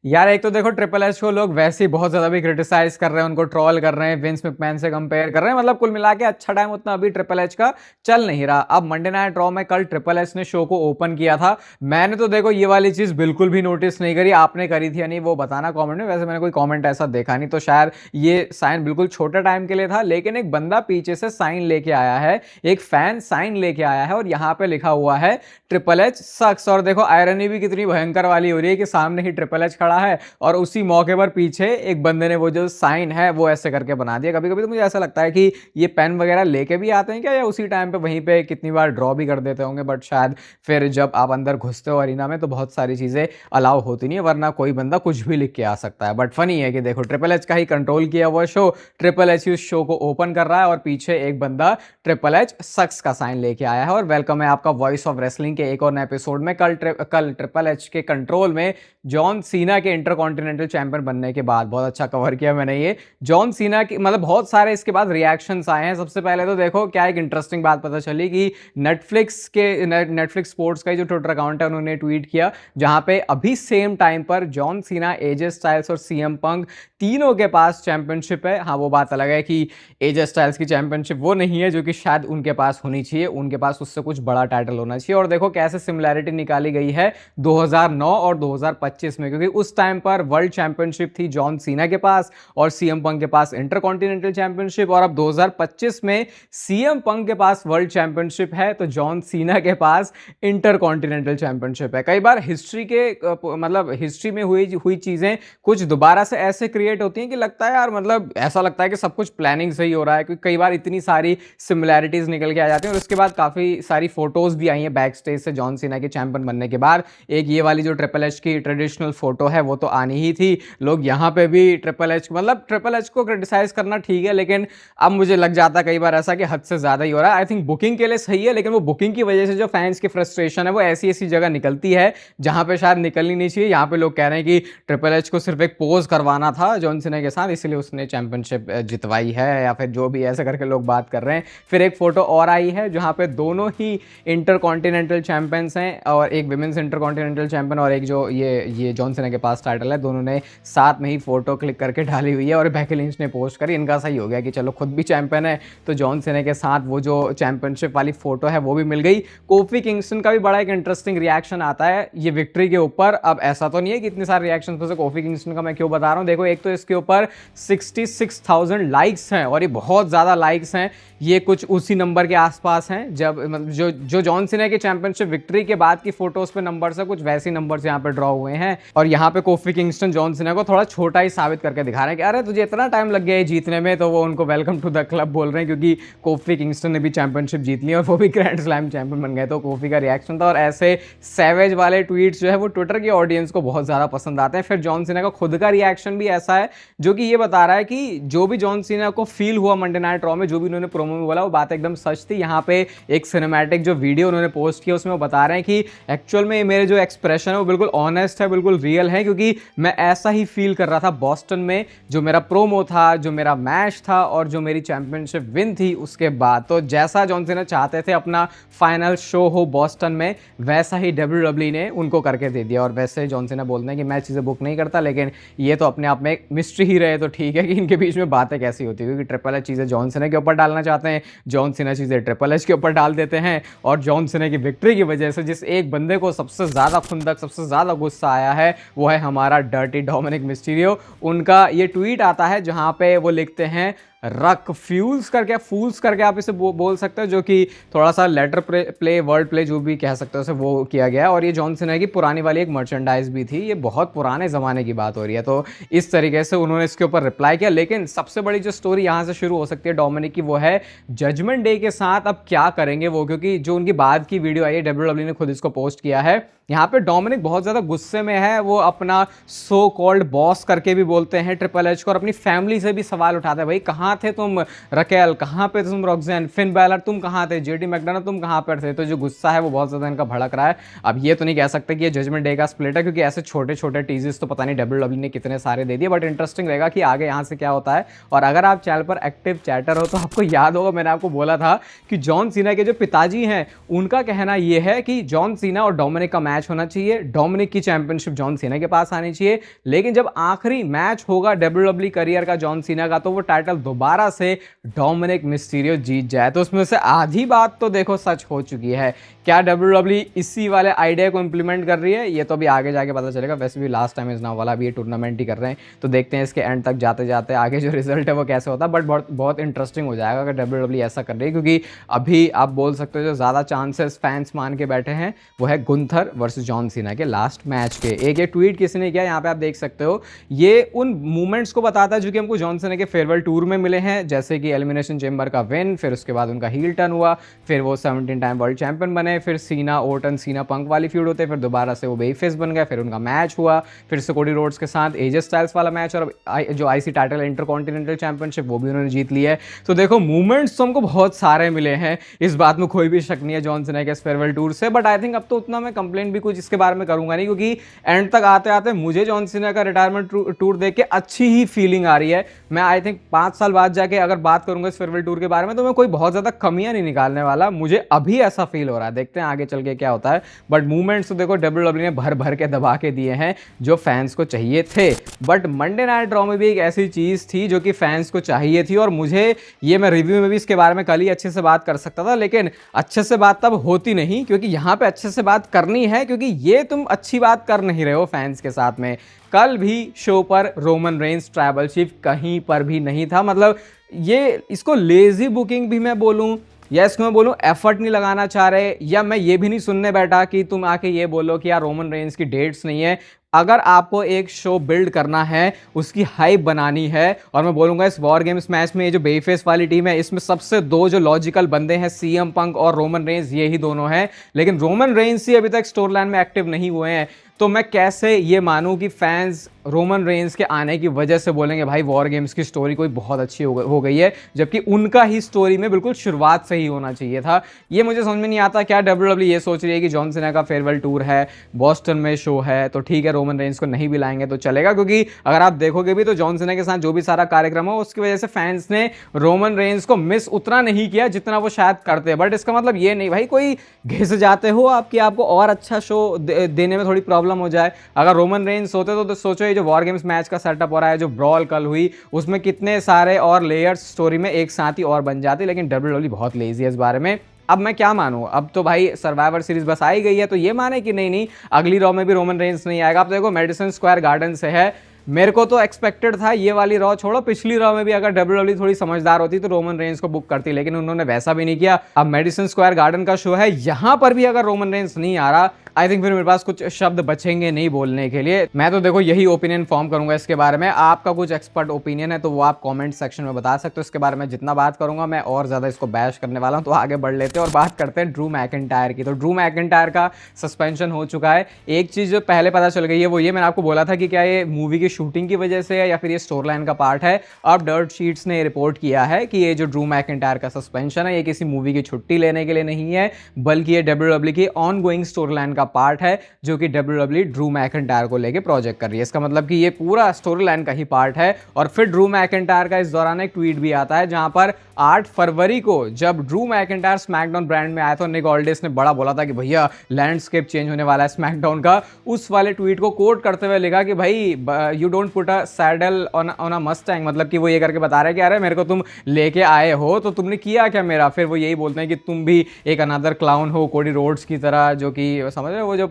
यार एक तो देखो ट्रिपल एच को लोग वैसे ही बहुत ज्यादा भी क्रिटिसाइज कर रहे हैं, उनको ट्रोल कर रहे हैं, विंस मैकमैन से कंपेयर कर रहे हैं। मतलब कुल मिला के अच्छा टाइम उतना अभी ट्रिपल एच का चल नहीं रहा। अब मंडे नाइट रॉ में कल ट्रिपल एच ने शो को ओपन किया था। मैंने तो देखो ये वाली चीज बिल्कुल भी नोटिस नहीं करी, आपने करी थी या नहीं वो बताना कमेंट में। वैसे मैंने कोई कमेंट ऐसा देखा नहीं, तो शायद ये साइन बिल्कुल छोटे टाइम के लिए था, लेकिन एक बंदा पीछे से साइन लेके आया है, एक फैन साइन लेके आया है और यहाँ पे लिखा हुआ है ट्रिपल एच सक्स। और देखो आयरनी भी कितनी भयंकर वाली हो रही है कि सामने ही ट्रिपल एच खड़ा है और उसी मौके पर पीछे एक बंदे ने वो जो साइन है वो ऐसे करके बना दिया। कभी कभी तो मुझे ऐसा लगता है कि ये पेन वगैरह लेके भी आते हैं क्या, या उसी टाइम पे वहीं पे कितनी बार ड्रॉ भी कर देते होंगे। बट शायद फिर जब आप अंदर घुसते हो अरीना में तो बहुत सारी चीजें अलाउ होती नहीं है, वरना कोई बंदा कुछ भी लिख के आ सकता है। बट फनी है कि देखो ट्रिपल एच का ही कंट्रोल किया हुआ शो, ट्रिपल एच उस शो को ओपन कर रहा है और पीछे एक बंदा ट्रिपल एच सक्स का साइन लेके आया है। और वेलकम है आपका वॉइस ऑफ रेसलिंग के एक और नए एपिसोड में। कल ट्रिपल एच के कंट्रोल में जॉन सीना के इंटरकॉन्टिनेंटल चैंपियन बनने के बाद बहुत अच्छा कवर किया मैंने ये जॉन सीना की। मतलब बहुत सारे इसके बाद रिएक्शंस आए हैं। सबसे पहले तो देखो क्या एक इंटरेस्टिंग बात पता चली कि नेटफ्लिक्स स्पोर्ट्स का जो ट्विटर अकाउंट है उन्होंने ट्वीट किया, जहां पे अभी सेम टाइम पर जॉन सीना, एजे स्टाइल्स और सीएम पंक तीनों के पास चैंपियनशिप है। हाँ वो बात अलग है कि एजे स्टाइल्स की चैंपियनशिप वो नहीं है जो कि शायद उनके पास होनी चाहिए, उनके पास उससे कुछ बड़ा टाइटल होना चाहिए। और देखो कैसे सिमिलैरिटी निकाली गई है 2009 और 2025 में, क्योंकि उस टाइम पर वर्ल्ड चैंपियनशिप थी जॉन सीना के पास और सीएम पंक के पास इंटरकॉन्टिनेंटल चैंपियनशिप। और अब 2025 में सीएम पंक के पास वर्ल्ड चैंपियनशिप है तो जॉन सीना के पास इंटरकॉन्टिनेंटल चैंपियनशिप है। कई बार हिस्ट्री के मतलब हिस्ट्री में हुई चीजें कुछ दोबारा से ऐसे क्रिएट होती हैं कि लगता है यार, मतलब ऐसा लगता है कि सब कुछ प्लानिंग से ही हो रहा है, क्योंकि कई बार इतनी सारी सिमिलैरिटीज निकल के आ जाती हैं। और उसके बाद काफी सारी फोटोज भी आई हैं बैक स्टेज से जॉन सीना के चैंपियन बनने के बाद। एक ये वाली जो ट्रिपल एच की ट्रेडिशनल फोटो है वो तो आनी ही थी। लोग यहाँ पे भी ट्रिपल एच को क्रिटिसाइज करना ठीक है, लेकिन अब मुझे लग जाता कई बार ऐसा कि हद से ज्यादा ही हो रहा है। आई थिंक बुकिंग के लिए सही है, लेकिन वो बुकिंग की वजह से जो फैंस की फ्रस्ट्रेशन है वो ऐसी ऐसी जगह निकलती है जहां पे शायद निकलनी नहीं चाहिए। यहाँ पे लोग कह रहे हैं कि ट्रिपल एच को सिर्फ एक पोज करवाना था जॉन सीना के साथ, इसलिए उसने चैंपियनशिप जितवाई है, या फिर जो भी ऐसे करके लोग बात कर रहे हैं। फिर एक फोटो और आई है जहां पे दोनों ही इंटरकॉन्टिनेंटल चैंपियंस हैं, और एक विमेंस इंटरकॉन्टिनेंटल चैंपियन और एक जो ये जॉन सीना के पास टाइटल है, दोनों ने साथ में ही फोटो क्लिक करके डाली हुई है। और बेकी लिंच ने पोस्ट करी। इनका सही हो गया कि चलो खुद भी चैंपियन है तो जॉन सीना के साथ वो जो चैंपियनशिप वाली फोटो है वो भी मिल गई। कोफी किंगस्टन का भी बड़ा एक इंटरेस्टिंग रिएक्शन आता है ये विक्ट्री के ऊपर। अब ऐसा तो नहीं है कि इतने सारे रिएक्शन में से कोफी किंगस्टन का मैं क्यों बता रहा हूं। देखो एक तो इसके ऊपर 66,000 लाइक्स हैं और ये बहुत ज्यादा लाइक्स हैं। ये कुछ उसी नंबर के आसपास हैं जब जो जॉन सीना के चैंपियनशिप विक्ट्री के बाद की फोटोज पे नंबर से कुछ वैसे नंबर्स यहाँ पे ड्रॉ हुए हैं। और यहाँ पे कोफी किंगस्टन जॉन सीना को थोड़ा छोटा ही साबित करके दिखा रहे हैं कि अरे तुझे इतना टाइम लग गया है जीतने में, तो वो उनको वेलकम टू द क्लब बोल रहे हैं, क्योंकि कोफी किंगस्टन ने भी चैंपियनशिप जीत ली और वो भी ग्रैंड स्लैम चैंपियन बन गए। तो कोफी का रिएक्शन था। और ऐसे सैवेज वाले ट्वीट्स जो है वो ट्विटर की ऑडियंस को बहुत ज्यादा पसंद आते हैं। फिर जॉन सीना का खुद का रिएक्शन भी ऐसा है जो कि ये बता रहा है कि जो भी जॉन सीना को फील हुआ मंडे नाइट रॉ में, जो भी उन्होंने प्रोमो में बोला वो बात एकदम सच थी। यहाँ पे एक सिनेमैटिक जो वीडियो उन्होंने पोस्ट किया उसमें वो बता रहे हैं कि एक्चुअल में मेरे जो एक्सप्रेशन है वो बिल्कुल ऑनेस्ट है, बिल्कुल रियल है, क्योंकि मैं ऐसा ही फील कर रहा था बॉस्टन में जो मेरा प्रोमो था, जो मेरा मैच था और जो मेरी चैंपियनशिप विन थी उसके बाद। तो जैसा जॉन सीना चाहते थे अपना फाइनल शो हो बॉस्टन में, वैसा ही WWE ने उनको करके दे दिया। और वैसे जॉन सीना बोलते हैं कि मैं चीज़ें बुक नहीं करता, लेकिन ये तो अपने आप में एक मिस्ट्री ही रहे तो ठीक है कि इनके बीच में बातें कैसी होती है, क्योंकि ट्रिपल एच चीज़ें जॉन सीना के ऊपर डालना चाहते हैं, जॉन सीना चीज़ें ट्रिपल एच के ऊपर डाल देते हैं। और जॉन सीना की विक्ट्री की वजह से जिस एक बंदे को सबसे ज़्यादा खुंदक, सबसे ज़्यादा गुस्सा आया है वो है हमारा डर्टी डोमिनिक मिस्टीरियो। उनका ये ट्वीट आता है जहाँ पे वो लिखते हैं रक फ्यूल्स करके, फूल्स करके आप इसे बोल सकते हो, जो कि थोड़ा सा लेटर प्ले वर्ड प्ले जो भी कह सकते हो उसे वो किया गया है। और ये जॉन सीना की पुरानी वाली एक मर्चेंडाइज भी थी, ये बहुत पुराने ज़माने की बात हो रही है। तो इस तरीके से उन्होंने इसके ऊपर रिप्लाई किया। लेकिन सबसे बड़ी जो स्टोरी यहाँ से शुरू हो सकती है डोमिनिक की वो है जजमेंट डे के साथ अब क्या करेंगे वो, क्योंकि जो उनकी बाद की वीडियो आई है WWE ने खुद इसको पोस्ट किया है। यहाँ पे डोमिनिक बहुत ज़्यादा गुस्से में है, वो अपना सो कॉल्ड बॉस करके भी बोलते हैं ट्रिपल एच को, और अपनी फैमिली से भी सवाल उठाते हैं, भाई कहाँ थे तुम रकेल, कहाँ पे तुम रॉक्सेन, फिन बैलर तुम कहाँ थे, जेडी मैकडोनाल्ड तुम कहाँ पर थे। तो जो गुस्सा है वो बहुत ज़्यादा इनका भड़क रहा है। अब ये तो नहीं कह सकते कि ये जजमेंट डे का स्प्लिट है, क्योंकि ऐसे छोटे छोटे टीजेस तो पता नहीं WWE ने कितने सारे दे दिए। बट इंटरेस्टिंग रहेगा कि आगे यहाँ से क्या होता है। और अगर आप चैनल पर एक्टिव चैटर हो तो आपको याद होगा मैंने आपको बोला था कि जॉन सीना के जो पिताजी हैं उनका कहना यह है कि जॉन सीना और डोमिनिक का मैच मैच होना चाहिए, डोमिनिक की चैंपियनशिप जॉन सीना के पास आनी चाहिए, लेकिन जब आखिरी मैच होगा डब्ल्यूडब्ल्यूई करियर का जॉन सीना का, तो वो टाइटल दोबारा से डोमिनिक मिस्टीरियो जीत जाए। तो उसमें से आधी बात तो देखो सच हो चुकी है। क्या डब्ल्यूडब्ल्यूई इसी वाले आइडिया को इंप्लीमेंट कर रही है, ये तो अभी आगे जाके पता चलेगा। वैसे भी लास्ट टाइम इज नाउ वाला भी ये टूर्नामेंट ही कर रहे हैं, तो देखते हैं इसके एंड तक जाते जाते आगे जो रिजल्ट है वो कैसे होता है। बट बहुत बहुत इंटरेस्टिंग हो जाएगा अगर डब्ल्यूडब्ल्यूई ऐसा कर रही है, क्योंकि अभी आप बोल सकते हो जो ज़्यादा चांसेस फैंस मान के बैठे हैं वो है गुंथर वर्सेस जॉन सीना के लास्ट मैच के। एक ये ट्वीट किसी ने किया, यहाँ पे आप देख सकते हो, ये उन मूवमेंट्स को बताता है जो कि हमको जॉन सीना के फेयरवेल टूर में मिले हैं, जैसे कि एलिमिनेशन चेंबर का विन, फिर उसके बाद उनका हील टर्न हुआ, फिर वो 17 टाइम वर्ल्ड चैंपियन बने, फिर सीना ओर्टन सीना पंक वाली फ्यूड होते, फिर दोबारा से वो बेबी फेस बन गए, फिर उनका मैच हुआ, फिर से कोडी रोड्स के साथ एजे स्टाइल्स वाला मैच, और जो आईसी टाइटल इंटरकॉन्टिनेंटल चैंपियनशिप वो भी उन्होंने जीत लिया है। तो देखो मूवमेंट्स तो हमको बहुत सारे मिले हैं, इस बात में कोई भी शक नहीं है जॉन सीना के फेयरवेल टूर से। बट आई थिंक अब तो उतना मैं कंप्लेंट भी कुछ इसके बारे में करूंगा नहीं, क्योंकि एंड तक आते आते मुझे जॉन सीना का रिटायरमेंट टूर देख के अच्छी ही फीलिंग आ रही है। मैं आई थिंक 5 साल बाद जाके अगर बात करूंगा इस फेयरवेल टूर के बारे में, तो मैं कोई बहुत ज्यादा कमियां नहीं निकालने वाला, मुझे अभी ऐसा फील हो रहा है। देखते हैं आगे चल के क्या होता है। बट मूवमेंट्स तो देखो डब्ल्यूडब्ल्यू ने भर भर के दबा के दिए हैं जो फैंस को चाहिए थे। बट मंडे नाइट ड्रॉ में भी एक ऐसी चीज थी जो कि फैंस को चाहिए थी, और मुझे ये, मैं रिव्यू में भी इसके बारे में कल ही अच्छे से बात कर सकता था, लेकिन अच्छे से बात तब होती नहीं, क्योंकि यहां पे अच्छे से बात करनी है, क्योंकि ये तुम अच्छी बात कर नहीं रहे हो फैंस के साथ में। कल भी शो पर रोमन रेंस ट्राइबल चीफ कहीं पर भी नहीं था। मतलब ये, इसको लेजी बुकिंग भी मैं बोलूं, या इसको मैं बोलूं एफर्ट नहीं लगाना चाह रहे, या मैं ये भी नहीं सुनने बैठा कि तुम आके ये बोलो कि यार रोमन रेंस की डेट्स नहीं है। अगर आपको एक शो बिल्ड करना है, उसकी हाइप बनानी है, और मैं बोलूंगा इस वॉर गेम्स मैच में ये जो बेफेस वाली टीम है, इसमें सबसे दो जो लॉजिकल बंदे हैं सीएम पंक और रोमन रेंस, ये ही दोनों हैं। लेकिन रोमन रेंस ही अभी तक स्टोरी लाइन में एक्टिव नहीं हुए हैं, तो मैं कैसे ये मानूं कि फैंस रोमन रेंस के आने की वजह से बोलेंगे भाई वॉर गेम्स की स्टोरी कोई बहुत अच्छी हो गई है, जबकि उनका ही स्टोरी में बिल्कुल शुरुआत से ही होना चाहिए था। ये मुझे समझ में नहीं आता। क्या डब्ल्यूडब्ल्यूई ये सोच रही है कि जॉन सीना का फेयरवेल टूर है, बॉस्टन में शो है, तो ठीक है रोमन रेंस को नहीं भी लाएंगे तो चलेगा, क्योंकि अगर आप देखोगे भी तो जॉन सीना के साथ जो भी सारा कार्यक्रम हो उसकी वजह से फैंस ने रोमन रेंस को मिस उतना नहीं किया जितना वो शायद करते। बट इसका मतलब ये नहीं भाई कोई घिस जाते हो आपकी, आपको और अच्छा शो देने में थोड़ी प्रॉब्लम हो जाए। अगर रोमन रेंस होते तो सोचो ये जो वॉर गेम्स मैच का सेटअप हो रहा है, जो ब्रॉल कल हुई, उसमें कितने सारे और लेयर्स स्टोरी में एक साथ ही और बन जाती। लेकिन डब्ल्यूडब्ल्यूई बहुत लेजी है इस बारे में। अब मैं क्या मानूं, अब तो भाई सर्वाइवर सीरीज बस आई गई है, तो ये माने कि नहीं अगली रॉ में भी रोमन रेंस नहीं आएगा। अब तो देखो मेडिसन स्क्वायर गार्डन से है, मेरे को तो एक्सपेक्टेड था, ये वाली रॉ छोड़ो, पिछली रॉ में भी अगर डब्ल्यूडब्ल्यूई थोड़ी समझदार होती तो रोमन रेंस को बुक करती, लेकिन उन्होंने वैसा भी नहीं किया। अब मेडिसन स्क्वायर गार्डन का शो है, यहां पर भी अगर रोमन रेंस नहीं आ रहा, आई थिंक फिर मेरे पास कुछ शब्द बचेंगे नहीं बोलने के लिए। मैं तो देखो यही ओपिनियन फॉर्म करूंगा इसके बारे में। आपका कुछ एक्सपर्ट ओपिनियन है तो वो आप कमेंट सेक्शन में बता सकते हो। इसके बारे में जितना बात करूंगा मैं और ज्यादा इसको बैश करने वाला हूं, तो आगे बढ़ लेते हैं और बात करते हैं ड्रू मैकिंटायर की। तो ड्रू मैकिंटायर का सस्पेंशन हो चुका है। एक चीज जो पहले पता चल गई है वो ये, मैंने आपको बोला था कि क्या ये मूवी की शूटिंग की वजह से है या फिर ये स्टोरी लाइन का पार्ट है। अब डर्ट शीट्स ने रिपोर्ट किया है कि ये जो ड्रू मैकिंटायर का सस्पेंशन है ये किसी मूवी की छुट्टी लेने के लिए नहीं है, बल्कि ये डब्ल्यूडब्ल्यूई की ऑनगोइंग स्टोरी लाइन का पार्ट है, जो कि डब्ल्यूडब्ल्यूई ड्रू मैकिंटायर को लेके प्रोजेक्ट कर रही है। इसका मतलब कि ये पूरा स्टोरी लाइन का ही पार्ट है। और फिर ड्रू मैकिंटायर का इस दौरान एक ट्वीट भी आता है जहां पर 8 फरवरी को जब ड्रू मैकिंटायर स्मैकडाउन ब्रांड में आया था, निक ऑल्डिस ने बड़ा बोला था कि भैया लैंडस्केप चेंज होने वाला है स्मैकडाउन का। उस वाले ट्वीट को कोट करते हुए लिखा कि भाई you don't put a saddle on a Mustang, मतलब कि वो ये करके बता रहे हैं कि अरे मेरे को तुम लेके आए हो तो तुमने किया क्या मेरा। फिर वो यही बोलते हैं कि तुम भी एक अनदर क्लाउन हो कोडी रोड्स की तरह, जो कि समझ रहे हो वो जो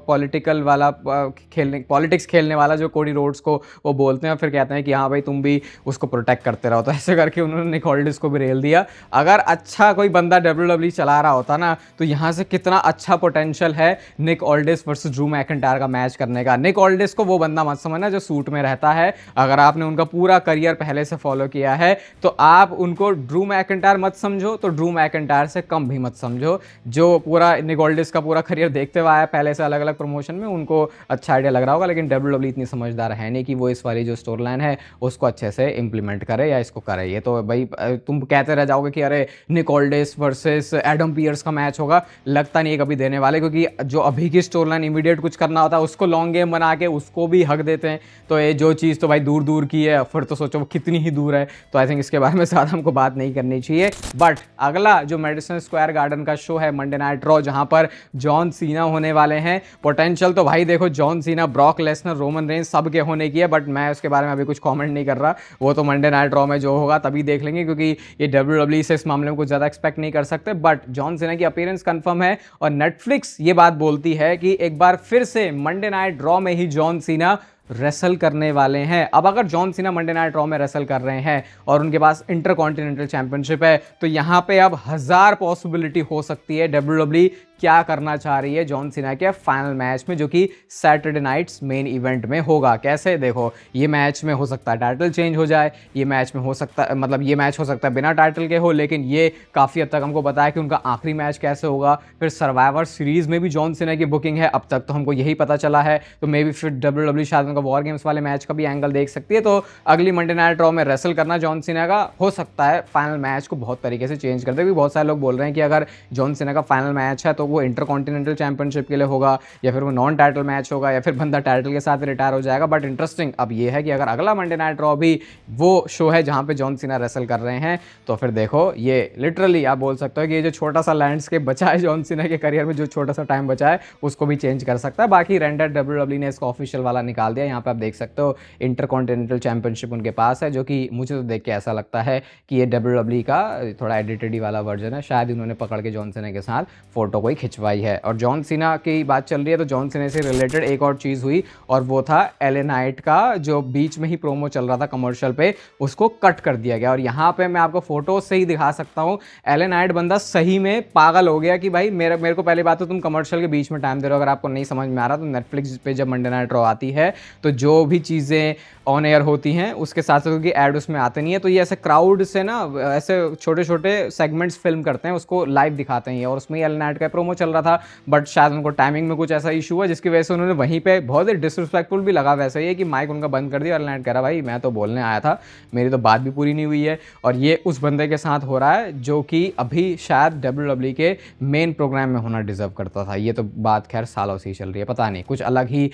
पॉलिटिकल वाला पॉलिटिक्स खेलने वाला जो कोडी रोड्स को वो बोलते हैं, और फिर कहते हैं कि हाँ भाई तुम भी उसको प्रोटेक्ट करते रहो। तो ऐसे करके उन्होंने निक ऑल्डिस को भी रेल दिया। अगर अच्छा कोई बंदा डब्ल्यूडब्ल्यूई चला रहा होता ना, तो यहाँ से कितना अच्छा पोटेंशियल है निक ऑल्डिस वर्सेस ड्रू मैकिंटायर का मैच करने का। निक ऑल्डिस को वो बंदा मत समझना जो सूट में रहता है। अगर आपने उनका पूरा करियर पहले से फॉलो किया है तो आप उनको ड्रू मैकिंटायर मत समझो, तो ड्रू मैकिंटायर से कम भी मत समझो। जो पूरा निक ऑल्डिस का पूरा करियर देखते हुए आया पहले से अलग अलग प्रमोशन में, उनको अच्छा आइडिया लग रहा होगा। लेकिन डब्ल्यूडब्ल्यूई इतनी समझदार है नहीं कि वो इस वाली जो स्टोरी लाइन है उसको अच्छे से इंप्लीमेंट करे या इसको करे। ये तो भाई तुम कहते रह जाओगे कि अरे निक ऑल्डिस वर्सेस एडम पियर्स का मैच होगा, लगता नहीं है कभी देने वाले, क्योंकि जो अभी की स्टोरी लाइन इमीडिएट कुछ करना होता है उसको लॉन्ग गेम बना के उसको भी हक देते हैं। तो ये जो चीज़ तो भाई दूर दूर की है, फिर तो सोचो वो कितनी ही दूर है। तो आई थिंक इसके बारे में ज़्यादा हमको बात नहीं करनी चाहिए। बट अगला जो मेडिसन स्क्वायर गार्डन का शो है मंडे नाइट रॉ, जहां पर जॉन सीना होने वाले हैं। पोटेंशियल तो भाई देखो John Cena, Brock Lesnar, Roman Reigns सब के होने की है, बट मैं उसके बारे में अभी कुछ कमेंट नहीं कर रहा। वो तो मंडे नाइट रॉ में जो होगा तभी देख लेंगे, क्योंकि ये WWE से इस मामले में कुछ ज़्यादा एक्सपेक्ट नहीं कर सकते। बट जॉन सीना की अपीयरेंस कंफर्म है और नेटफ्लिक्स ये बात बोलती है कि एक बार फिर से मंडे नाइट रॉ में ही जॉन सीना रेसल करने वाले हैं। अब अगर John Cena Monday night raw में रेसल कर रहे हैं और उनके पास इंटरकॉन्टिनेंटल चैंपियनशिप है, तो यहां पे अब 1000 पॉसिबिलिटी हो सकती है WWE क्या करना चाह रही है जॉन सीना के फाइनल मैच में, जो कि सैटरडे नाइट्स मेन इवेंट में होगा। कैसे देखो, ये मैच में हो सकता है टाइटल चेंज हो जाए, ये मैच में हो सकता है, मतलब ये मैच हो सकता है बिना टाइटल के हो, लेकिन ये काफ़ी हद तक हमको बताया कि उनका आखिरी मैच कैसे होगा। फिर सर्वाइवर सीरीज में भी जॉन सीना की बुकिंग है, अब तक तो हमको यही पता चला है। तो मे बी फिर WWE शायद उनका वॉर गेम्स वाले मैच का भी एंगल देख सकती है। तो अगली मंडे नाइट रॉ में रेसल करना जॉन सीना का हो सकता है फाइनल मैच को बहुत तरीके से चेंज कर दे। बहुत सारे लोग बोल रहे हैं कि अगर जॉन सीना का फाइनल मैच है तो वो इंटरकॉन्टिनेंटल चैंपियनशिप के लिए होगा, या फिर वो नॉन टाइटल मैच होगा, या फिर बंदा टाइटल के साथ रिटायर हो जाएगा। बट इंटरेस्टिंग अब ये है कि अगर अगला मंडे नाइट रॉ भी वो शो है जहां पे जॉन सीना रेसल कर रहे हैं, तो फिर देखो ये लिटरली आप बोल सकते हो कि ये जो छोटा सा लैंडस्केप बचा है जॉन सीना के करियर में, जो छोटा सा टाइम बचा है, उसको भी चेंज कर सकता है। बाकी रेंडर WWE ने इसको ऑफिशियल वाला निकाल दिया। यहाँ पे आप देख सकते हो इंटरकॉन्टिनेंटल चैंपियनशिप उनके पास है, जो कि मुझे तो देख के ऐसा लगता है कि ये WWE का थोड़ा एडिटेड वाला वर्जन है। शायद उन्होंने पकड़ के जॉन सीना के साथ फोटो कोई खिंचवाई है। और जॉन सीना की बात चल रही है तो जॉन सीना से रिलेटेड एक और चीज़ हुई, और वो था LA नाइट का जो बीच में ही प्रोमो चल रहा था कमर्शियल पे, उसको कट कर दिया गया। और यहाँ पे मैं आपको फोटो से ही दिखा सकता हूँ, LA नाइट बंदा सही में पागल हो गया कि भाई मेरे को पहली बात तो तुम कमर्शियल के बीच में टाइम दे रहे हो। अगर आपको नहीं समझ में आ रहा तो नेटफ्लिक्स पे जब मंडे नाइट रॉ आती है तो जो भी चीज़ें ऑन एयर होती हैं उसके साथ साथ, क्योंकि ऐड उसमें आते नहीं है, तो ये ऐसे क्राउड से ना ऐसे छोटे छोटे सेगमेंट्स फिल्म करते हैं, उसको लाइव दिखाते हैं। और उसमें LA नाइट का प्रोमो चल रहा था, बट शायद उनको टाइमिंग में कुछ ऐसा इशू हुआ जिसकी वजह से उन्होंने वहीं पे बहुत ही डिसरिस्पेक्टफुल भी लगा वैसे ही कि माइक उनका बंद कर दिया। LA नाइट कह रहा भाई मैं तो बोलने आया था, मेरी तो बात भी पूरी नहीं हुई है। और ये उस बंदे के साथ हो रहा है जो कि अभी शायद WWE के मेन प्रोग्राम में होना डिजर्व करता था। ये तो बात खैर सालों से ही चल रही है, पता नहीं कुछ अलग ही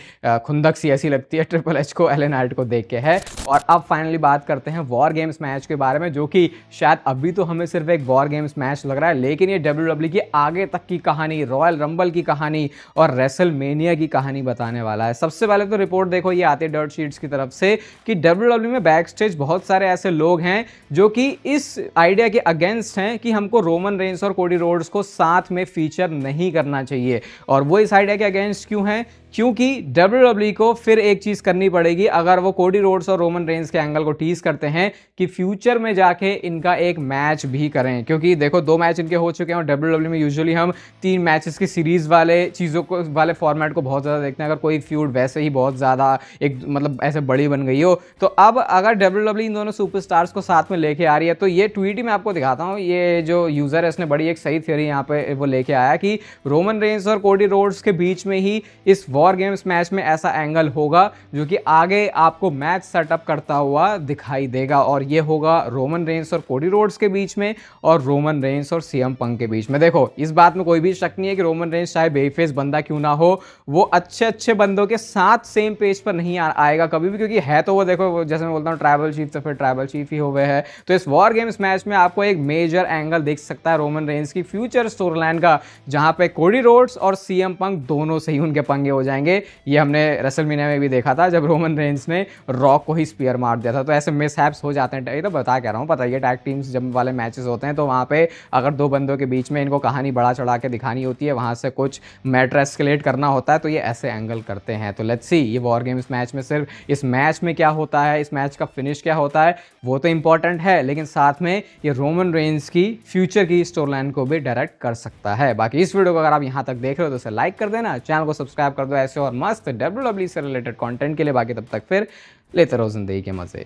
खुंदक सी ऐसी लगती है ट्रिपल एच को LA नाइट को देख के है। और अब फाइनली बात करते हैं वॉर गेम्स मैच के बारे में, जो कि शायद अभी तो हमें सिर्फ एक वॉर गेम्स मैच लग रहा है, लेकिन ये WWE की आगे तक की कहानी, रॉयल रंबल की कहानी और रेसलमेनिया की कहानी बताने वाला है। सबसे पहले तो रिपोर्ट देखो ये आती है डर्ट शीट्स की तरफ से कि WWE में बैक स्टेज बहुत सारे ऐसे लोग हैं जो कि इस आइडिया के अगेंस्ट हैं कि हमको रोमन रेंस और कोडी रोड्स को साथ में फीचर नहीं करना चाहिए। और वो इस आइडिया के अगेंस्ट क्यों हैं? क्योंकि WWE को फिर एक चीज करनी पड़ेगी, अगर वो कोडी रोड्स और रोमन रेंस के एंगल को टीज करते हैं कि फ्यूचर में जाके इनका एक मैच भी करें। क्योंकि देखो 2 मैच इनके हो चुके हैं और WWE में यूजुअली हम 3 मैचेस की सीरीज वाले चीज़ों को, वाले फॉर्मेट को बहुत ज़्यादा देखते हैं। अगर कोई फ्यूड वैसे ही बहुत ज़्यादा एक मतलब ऐसे बड़ी बन गई हो, तो अब अगर WWE इन दोनों सुपरस्टार्स को साथ में लेके आ रही है, तो ये ट्वीट ही मैं आपको दिखाता हूँ। ये जो यूज़र है इसने बड़ी एक सही थ्योरी यहाँ पे वो लेके आया कि रोमन रेंस और कोडी रोड्स के बीच में ही इस वॉर गेम्स मैच में ऐसा एंगल होगा जो कि आगे आपको मैच सेटअप करता हुआ दिखाई देगा। और ये होगा रोमन रेंस और कोडी रोड्स के बीच में और रोमन रेंस और CM पंक के बीच में। देखो इस बात में कोई भी शक नहीं है कि रोमन रेंस चाहे बेफेस बंदा क्यों ना हो, वो अच्छे अच्छे बंदों के साथ सेम पेज पर नहीं आएगा कभी भी, क्योंकि है तो वो देखो जैसे मैं बोलता हूँ ट्राइबल चीफ, तो फिर ट्राइबल चीफ ही हो गए हैं। तो इस वॉर गेम्स मैच में आपको एक मेजर एंगल दिख सकता है रोमन रेंस की फ्यूचर स्टोरी लाइन का, जहां पे कोडी रोड्स और CM पंक दोनों से ही उनके पंगे हो जाएंगे। ये हमने रेसलमेनिया में भी देखा था जब रोमन रेंस ने रॉक को ही स्पीयर मार दिया था। तो ऐसे मिसहैप्स हो जाते हैं, ये तो बता कह रहा हूँ, पता है टैग टीम्स जब वाले मैचेस होते हैं तो वहाँ पे अगर 2 बंदों के बीच में इनको कहानी बढ़ा चढ़ा के दिखानी होती है, वहाँ से कुछ मैटर एस्केलेट करना होता है, तो ये ऐसे एंगल करते हैं। तो लेट्स सी ये वॉर गेम्स मैच में सिर्फ इस मैच में क्या होता है, इस मैच का फिनिश क्या होता है, वो तो इंपॉर्टेंट है, लेकिन साथ में ये रोमन रेंस की फ्यूचर की स्टोरी लाइन को भी डायरेक्ट कर सकता है। बाकी इस वीडियो को अगर आप यहाँ तक देख रहे हो तो इसे लाइक कर देना, चैनल को सब्सक्राइब कर दो ऐसे और मस्त WWE से रिलेटेड कंटेंट के लिए। बाकी तब तक फिर लेते रहो जिंदगी के मजे।